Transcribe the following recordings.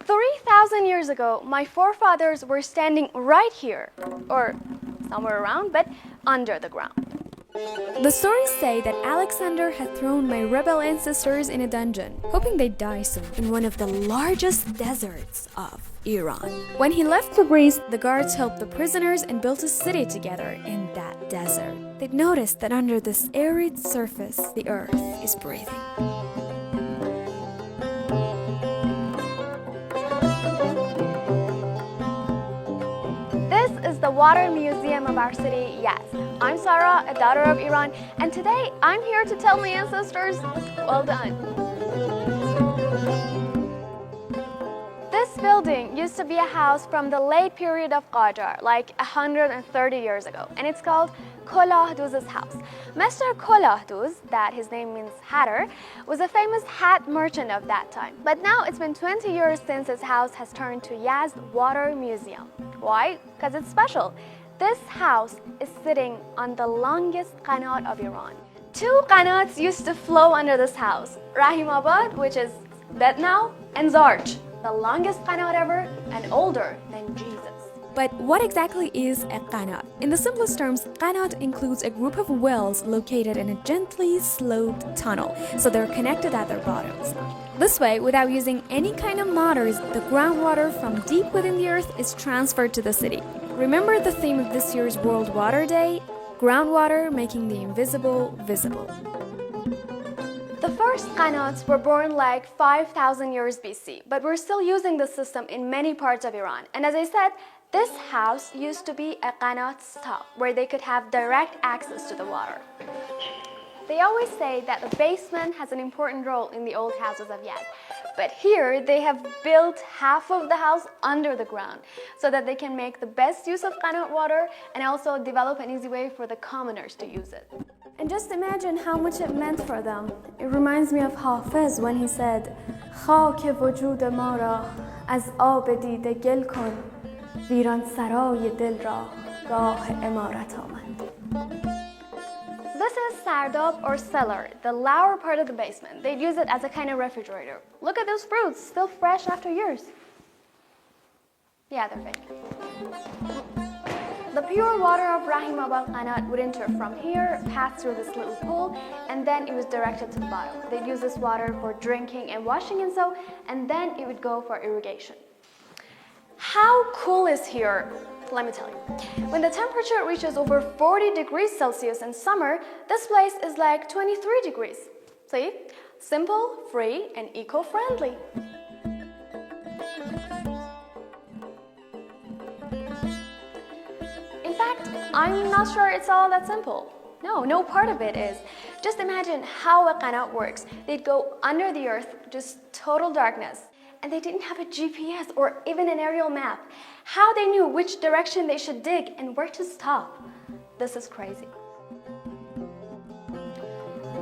3,000 years ago, my forefathers were standing right here, or somewhere around, but under the ground. The stories say that Alexander had thrown my rebel ancestors in a dungeon, hoping they'd die soon, in one of the largest deserts of Iran. When he left for Greece, the guards helped the prisoners and built a city together in that desert. They'd noticed that under this arid surface, the earth is breathing. This is the Water Museum of our city, Yazd. I'm Sarah, a daughter of Iran, and today I'm here to tell my ancestors, well done. This building used to be a house from the late period of Qajar, like 130 years ago, and it's called Kolahduz's house. Mr. Kolahduz, that his name means hatter, was a famous hat merchant of that time. But now it's been 20 years since his house has turned to Yazd Water Museum. Why? Because it's special. This house is sitting on the longest qanat of Iran. 2 qanats used to flow under this house. Rahimabad, which is dead now, and Zarj, the longest qanat ever and older than Jesus. But what exactly is a qanat? In the simplest terms, qanat includes a group of wells located in a gently sloped tunnel, so they're connected at their bottoms. This way, without using any kind of motors, the groundwater from deep within the earth is transferred to the city. Remember the theme of this year's World Water Day? Groundwater making the invisible visible. The first qanats were born like 5,000 years BC, but we're still using this system in many parts of Iran. And as I said, this house used to be a qanat stop where they could have direct access to the water. They always say that the basement has an important role in the old houses of Yazd. But here, they have built half of the house under the ground so that they can make the best use of qanat water and also develop an easy way for the commoners to use it. And just imagine how much it meant for them. It reminds me of Hafiz when he said, خاک وجود ما را از آب دیده گل کن ویران سرای دل را راه عمارت آمد. This is sardab or cellar, the lower part of the basement. They'd use it as a kind of refrigerator. Look at those fruits, still fresh after years. Yeah, they're fake. The pure water of Rahimabad Qanat would enter from here, pass through this little pool, and then it was directed to the bottom. They'd use this water for drinking and washing and so, and then it would go for irrigation. How cool is here? Let me tell you. When the temperature reaches over 40 degrees Celsius in summer, this place is like 23 degrees. See? Simple, free, and eco-friendly. In fact, I'm not sure it's all that simple. No part of it is. Just imagine how a qanat works. They'd go under the earth, just total darkness. And they didn't have a GPS or even an aerial map. How they knew which direction they should dig and where to stop. This is crazy.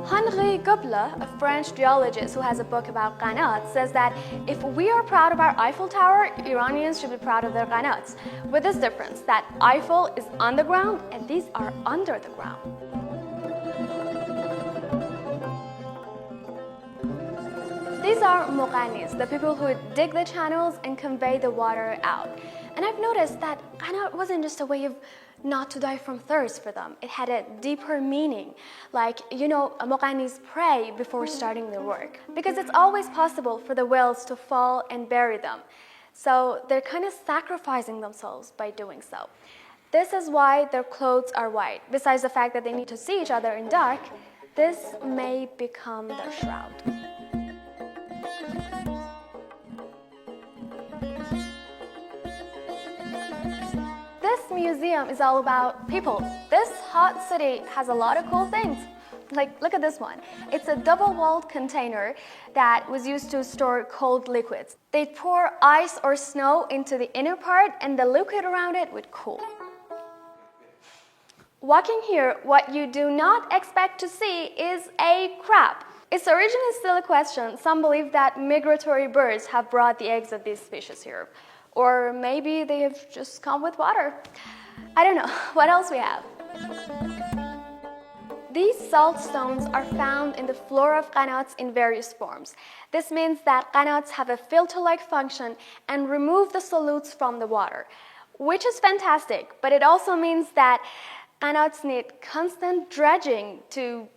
Henri Goblet, a French geologist who has a book about qanats, says that if we are proud of our Eiffel Tower, Iranians should be proud of their qanats. With this difference, that Eiffel is on the ground and these are under the ground. These are muqannis, the people who dig the channels and convey the water out. And I've noticed that qanat wasn't just a way of not to die from thirst for them. It had a deeper meaning. Like, muqannis pray before starting their work. Because it's always possible for the wells to fall and bury them. So they're kind of sacrificing themselves by doing so. This is why their clothes are white. Besides the fact that they need to see each other in dark, this may become their shroud. This museum is all about people. This hot city has a lot of cool things. Like, look at this one. It's a double-walled container that was used to store cold liquids. They'd pour ice or snow into the inner part and the liquid around it would cool. Walking here, what you do not expect to see is a crab. Its origin is still a question. Some believe that migratory birds have brought the eggs of these species here. Or maybe they have just come with water. I don't know. What else we have? These salt stones are found in the floor of qanats in various forms. This means that qanats have a filter-like function and remove the solutes from the water, which is fantastic, but it also means that qanats need constant dredging to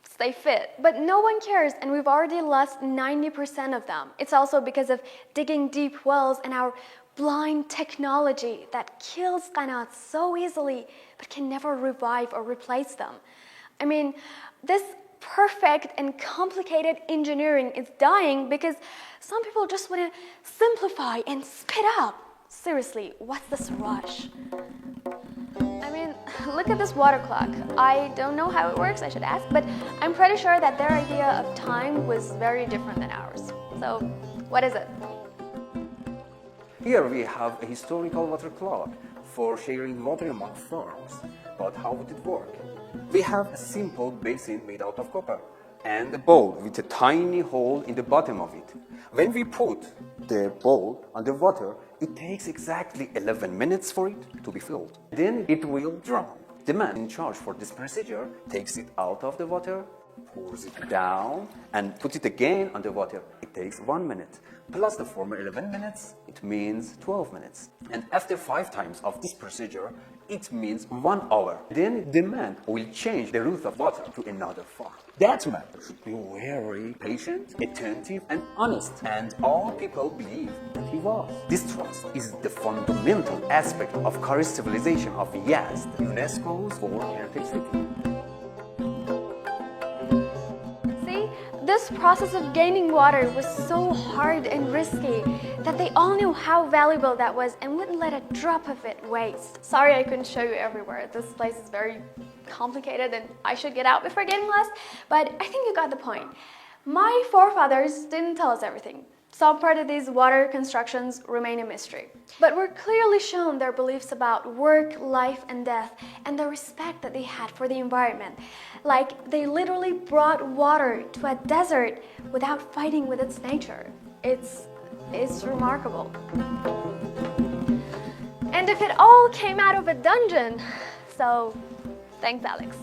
stay fit. But no one cares, and we've already lost 90% of them. It's also because of digging deep wells and our blind technology that kills qanats so easily but can never revive or replace them. I mean, this perfect and complicated engineering is dying because some people just want to simplify and speed up. Seriously, what's this rush? I mean, look at this water clock. I don't know how it works, I should ask, but I'm pretty sure that their idea of time was very different than ours. So, what is it? Here we have a historical water clock for sharing water among farms. But how would it work? We have a simple basin made out of copper and a bowl with a tiny hole in the bottom of it. When we put the bowl underwater, it takes exactly 11 minutes for it to be filled. Then it will drop. The man in charge for this procedure takes it out of the water, pours it down, and puts it again underwater. It takes 1 minute. Plus the former 11 minutes, it means 12 minutes. And after 5 times of this procedure, it means 1 hour. Then the man will change the route of water to another farm. That man should be very patient, attentive, and honest. And all people believe that he was. This trust is the fundamental aspect of Kari's civilization of Yazd, UNESCO's World Heritage City. This process of gaining water was so hard and risky that they all knew how valuable that was and wouldn't let a drop of it waste. Sorry I couldn't show you everywhere. This place is very complicated and I should get out before getting lost, but I think you got the point. My forefathers didn't tell us everything. Some part of these water constructions remain a mystery. But we're clearly shown their beliefs about work, life, and death, and the respect that they had for the environment. Like, they literally brought water to a desert without fighting with its nature. It's remarkable. And if it all came out of a dungeon, so thanks, Alex.